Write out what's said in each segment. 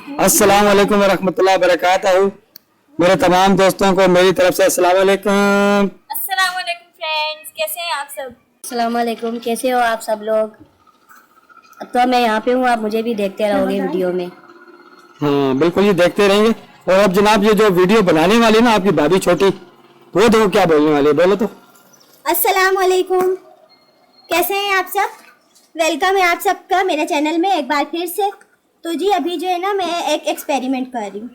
अस्सलाम वालेकुम वरहमतुल्लाहि वबरकातुहू। मेरे तमाम दोस्तों को मेरी तरफ से अस्सलाम वालेकुम। अस्सलाम वालेकुम फ्रेंड्स, कैसे हैं आप सब? अस्सलाम वालेकुम, कैसे हो आप सब लोग? अब तो मैं यहाँ पे हूँ, आप मुझे भी देखते रहोगे वीडियो में। हाँ बिल्कुल, ये देखते रहेंगे। और अब जनाब ये जो वीडियो बनाने वाली ना आपकी भाभी छोटी, वो देखो क्या बोलने वाली है, बोलो तो। अस्सलाम वालेकुम, कैसे हैं आप सब? वेलकम है आप सबका मेरे चैनल में एक बार फिर से। तो जी अभी जो है ना मैं एक एक्सपेरिमेंट कर रही हूँ,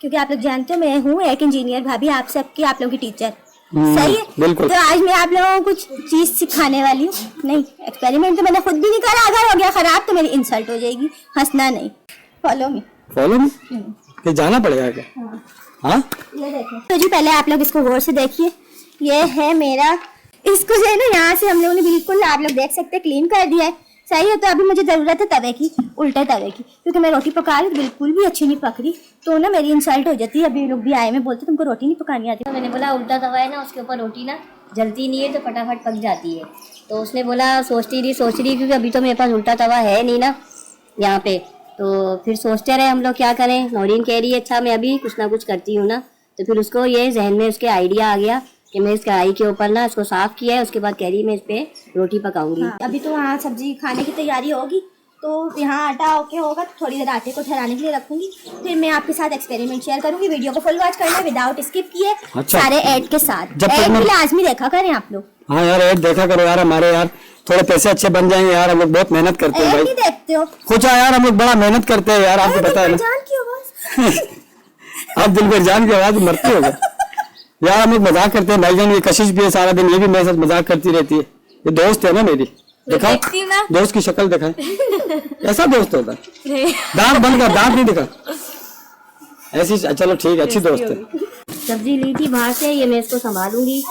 क्योंकि आप लोग जानते हो मैं हूँ एक इंजीनियर भाभी, आप सबकी, आप लोगों की टीचर। सही है, बिल्कुल। तो आज मैं आप लोगों को कुछ चीज सिखाने वाली हूँ। नहीं, एक्सपेरिमेंट तो मैंने खुद भी नहीं करा, अगर हो गया खराब तो मेरी इंसल्ट हो जाएगी, हंसना नहीं। Follow me. Follow me? ये जाना पड़ेगा क्या? हाँ, ये देखो। तो जी पहले आप लोग इसको गौर से देखिए, ये है मेरा, इसको जो है ना यहाँ से हम लोगों ने बिल्कुल, आप लोग देख सकते हैं, क्लीन कर दिया है। सही है, तो अभी मुझे ज़रूरत है तवे की, उल्टे तवे की, क्योंकि मैं रोटी पका रही बिल्कुल भी अच्छी नहीं पक रही, तो ना मेरी इंसल्ट हो जाती है। अभी लोग भी आए, मैं बोलते तुमको रोटी नहीं पकानी आती। तो मैंने बोला उल्टा तवा है ना, उसके ऊपर रोटी ना जलती नहीं है तो फटाफट पक जाती है। तो उसने बोला सोच रही क्योंकि अभी तो मेरे पास उल्टा तवा है नहीं ना यहाँ पे। तो फिर सोचते रहे हम लोग क्या करें। नौरीन कह रही है अच्छा मैं अभी कुछ ना कुछ करती हूँ ना, तो फिर उसको ये जहन में उसके आइडिया आ गया कि मैं इस कढ़ाई के ऊपर ना इसको साफ किया है, उसके बाद कह रही मैं इस पे रोटी पकाऊंगी। हाँ, अभी तो वहाँ सब्जी खाने की तैयारी होगी, तो यहाँ आटा ओके होगा, तो थोड़ी देर आटे को ठहराने के लिए रखूंगी, फिर मैं आपके साथ एक्सपेरिमेंट शेयर करूंगी। वीडियो को फुल वॉच करना विदाउट स्किप किए। अच्छा। सारे ऐड के साथ, जब तक ऐड मैं- भी लाजमी देखा करें आप लोग। हाँ यार, ऐड देखा करो यार, हमारे यार थोड़े पैसे अच्छे बन जाएंगे यार, हम लोग बहुत मेहनत करते हैं ऐड भाई। नहीं देखते हो? कुछ यार, हम लोग बड़ा मेहनत करते हैं यार, आपको पता है ना। जान की आवाज। आप दिल पर जान की आवाज मरते हो गए यार। हम लोग मजाक करते हैं भाईजान, ये कशिश भी है सारा दिन, ये भी मेरे साथ मजाक करती रहती है। ये दोस्त है ना मेरी, दिखा दोस्त की शक्ल दिखाए, ऐसा दोस्त होता है। दांत बंद कर, दांत नहीं दिखा ऐसी। चलो ठीक है, अच्छी दोस्त है। सब्जी ली थी बाहर से, ये मैं इसको संभालूंगी।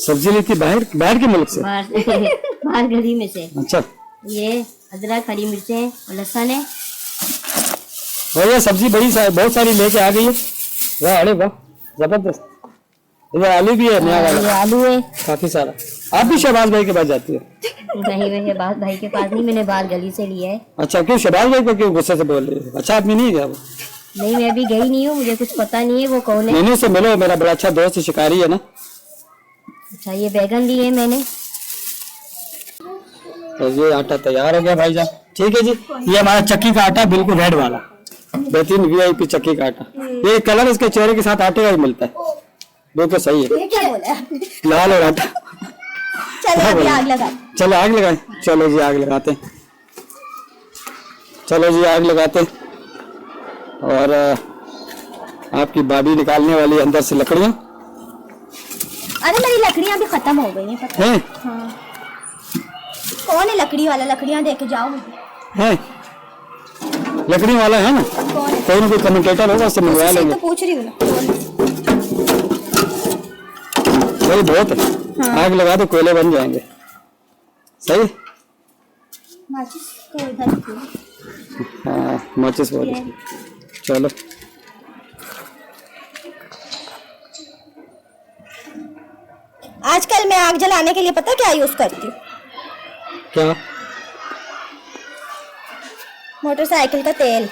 सब्जी ली थी बाहर के मुल्क से? बाहर गली में से। अच्छा। ये अदरक, हरी मिर्चें और लहसुन है। और ये सब्जी बहुत सारी लेके आ गई है। वाह, अरे वाह, जबरदस्त। ये आलू भी है नया वाला? ये आलू है काफी सारा। आप भी शहबाज भाई के पास जाती है? नहीं, मैं शहबाज भाई के पास नहीं, मैंने बाहर गली से लिया है। अच्छा, क्यों शहबाज भाई को क्यों गुस्से से बोल रही है? अच्छा आदमी नहीं है क्या वो? नहीं, मैं अभी गई नहीं हूँ, मुझे कुछ पता नहीं है वो कौन है। मैंने से मिलो, मेरा बड़ा अच्छा दोस्त शिकारी है ना। अच्छा, ये बैगन लिए हैं मैंने। तो ये आटा तैयार हो गया भाईजान। ठीक है जी, ये हमारा चक्की का आटा, बिल्कुल रेड वाला, बेहतरीन VIP चक्की का आटा। ये कलर इसके चेहरे के साथ आटे का ही मिलता है, बिल्कुल सही है। ये क्या बोला? लाल और आटा। चलो अभी आग लगा। चलो आग लगाए, चलो जी आग लगाते हैं, चलो जी आग लगाते हैं। और आपकी भाभी निकालने वाली अंदर से लकड़ियाँ। अरे मेरी लकड़ियाँ भी खत्म हो गई हैं, पता हैं? हाँ। कौन है लकड़ी वाला? लकड़ियाँ दे के जाओ मुझे। हैं? लकड़ी वाला है ना? कौन है? कोई ना कोई कमेंटेटर होगा, उससे मंगवा उससे लेंगे। तो पूछ रही हूँ ना। वही बहुत है। हाँ। आग लगा दो, कोयले बन जाएंगे। सही। माचिस तो इधर थी। हाँ, माचिस वाली। चलो आजकल मैं आग जलाने के लिए पता क्या यूज करती हूँ? क्या? मोटरसाइकिल का तेल।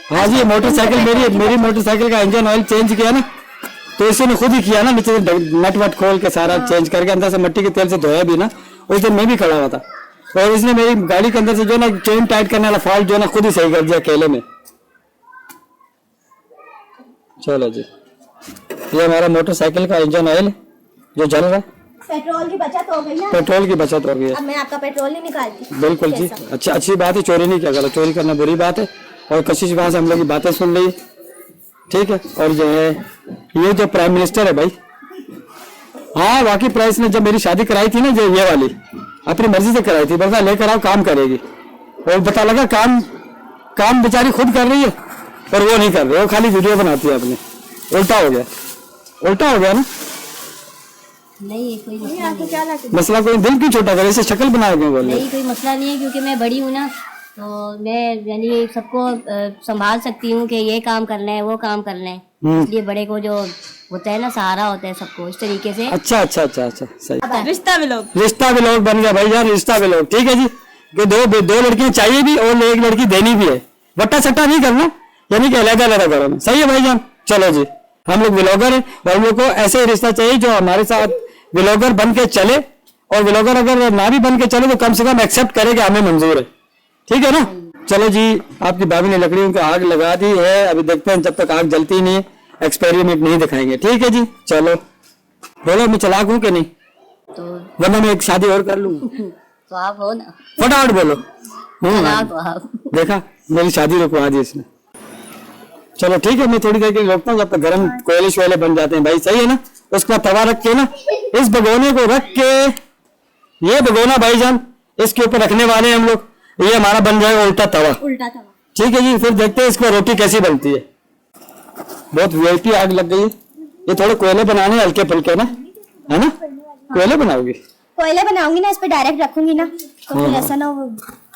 हाँ जी, मोटरसाइकिल मेरी मोटरसाइकिल का इंजन ऑयल चेंज किया ना, तो इसी ने खुद ही किया ना, नीचे से नट वट खोल के सारा चेंज करके अंदर से मट्टी के तेल से धोया भी ना। उस दिन मैं भी खड़ा हुआ था, और इसने मेरी गाड़ी के अंदर से जो ना चेन टाइट करने वाला फॉल्ट जो ना खुद ही सही कर दिया अकेले में। चलो जी, ये हमारा मोटरसाइकिल का इंजन ऑयल जो जल रहा है। पेट्रोल की बचत हो गई ना। पेट्रोल की बचत हो गई है। अब मैं आपका पेट्रोल नहीं निकालती। बिल्कुल जी, अच्छा अच्छी बात है, चोरी नहीं किया करो, चोरी करना बुरी बात है। और कशिश वहां से हम लोग की बातें सुन ली, ठीक है। और जो है ये जो प्राइम मिनिस्टर है भाई, हाँ वाकई प्राइस ने जब मेरी शादी कराई थी ना, जो ये वाली अपनी मर्जी से कराई थी, बता लेकर आओ काम करेगी, और पता लगा काम बेचारी खुद कर रही है और वो नहीं कर रही, वो खाली वीडियो बनाती है अपने। उल्टा हो गया ना। नहीं, कोई मसला नहीं। मसला कोई दिल क्यों छोटा करे, इसे शक्ल बना के बोल। नहीं, कोई मसला नहीं है, क्योंकि मैं बड़ी हूँ ना, तो मैं यानी सबको संभाल सकती हूँ कि ये काम करना है, वो काम करना है। इसलिए बड़े को जो होता है ना, सहारा होता है सबको, इस तरीके से। अच्छा, सही। रिश्ता भी लोग बन गया भाई यार, रिश्ता भी लोग। ठीक है जी, कि दो लड़कियां चाहिए भी और एक लड़की देनी भी है, वट्टा सट्टा नहीं करना, यानी कि अलग अलग घरों में। सही है भाईजान? चलो जी, हम लोग व्लॉगर हैं और हम लोग को ऐसे ही रिश्ता चाहिए जो हमारे साथ व्लॉगर बन के चले, और व्लॉगर अगर ना भी बन के चले तो कम से कम एक्सेप्ट करे कि हमें मंजूर है। ठीक है ना? चलो जी, आपकी भाभी ने लकड़ियों को आग लगा दी है, अभी देखते हैं, जब तक आग जलती नहीं है एक्सपेरिमेंट नहीं दिखाएंगे। ठीक है जी, चलो बोलो, मैं चलाक हूँ कि नहीं? तो वरना मैं एक शादी और कर लूंगा। तो आप हो ना, फटाफट बोलो। चलाक हो आप। देखा, मेरी शादी रुकवा दी इसने। चलो ठीक है, मैं थोड़ी देर के लिए रोकता हूँ जब तक गर्म कोयले शोयले बन जाते हैं भाई। सही है ना? उसका तवा रख के ना, इस भगोने को रख के, ये भगोना भाईजान इसके ऊपर रखने वाले हैं हम लोग, ये हमारा बन जाएगा उल्टा तवा। उल्टा तवा। ठीक है जी, फिर देखते हैं इसको रोटी कैसी बनती है। बहुत वीआईपी आग लग गई है। ये थोड़े कोयले बनाने हल्के फुल्के ना, है ना? कोयले बनाओगी? कोयले बनाऊंगी ना, इस पे डायरेक्ट रखूंगी ना, तो फिर ऐसा ना वो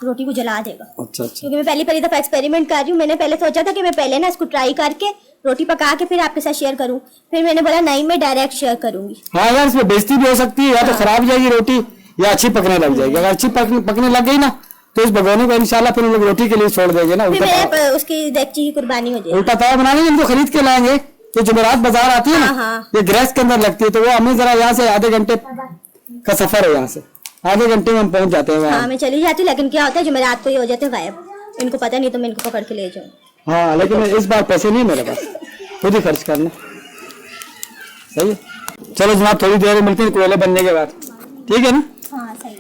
रोटी को जला देगा। अच्छा अच्छा। क्योंकि मैं पहली दफा एक्सपेरिमेंट कर रही हूँ। मैंने पहले सोचा था कि मैं पहले ना इसको ट्राई करके रोटी पका के फिर आपके साथ शेयर करूँ, फिर मैंने बोला नहीं, मैं डायरेक्ट शेयर करूंगी। हाँ यार, इसमें बेइज्जती भी हो सकती है, या तो खराब हो जाएगी रोटी या अच्छी पकने लग जाएगी। अगर अच्छी पकने लग गई ना तो इस भगोने को इंशाल्लाह फिर हम लोग रोटी के लिए छोड़ देंगे ना। फिर उल्टा मेरे उसकी देगची की कुर्बानी हो जाएगी। उल्टा तवा बनाने इनको खरीद के लाएंगे, तो जुमेरात बाजार आती है ना, हाँ। ये गैस के अंदर लगती है, तो वो हमें जरा यहाँ से आधे घंटे का सफर है, यहाँ से आधे घंटे में हम पहुंच जाते हैं वहाँ। हाँ, मैं चली जाती हूँ, लेकिन क्या होता है जुमेरात को ही हो जाते हैं गायब, इनको पता नहीं, तो मैं इनको पकड़ के ले जाऊँ। हाँ, लेकिन इस बार पैसे नहीं मेरे पास, खुद ही खर्च करना। सही है? चलो जनाब, थोड़ी देर में मिलते हैं कोयले बनने के बाद। ठीक है ना? हाँ सही।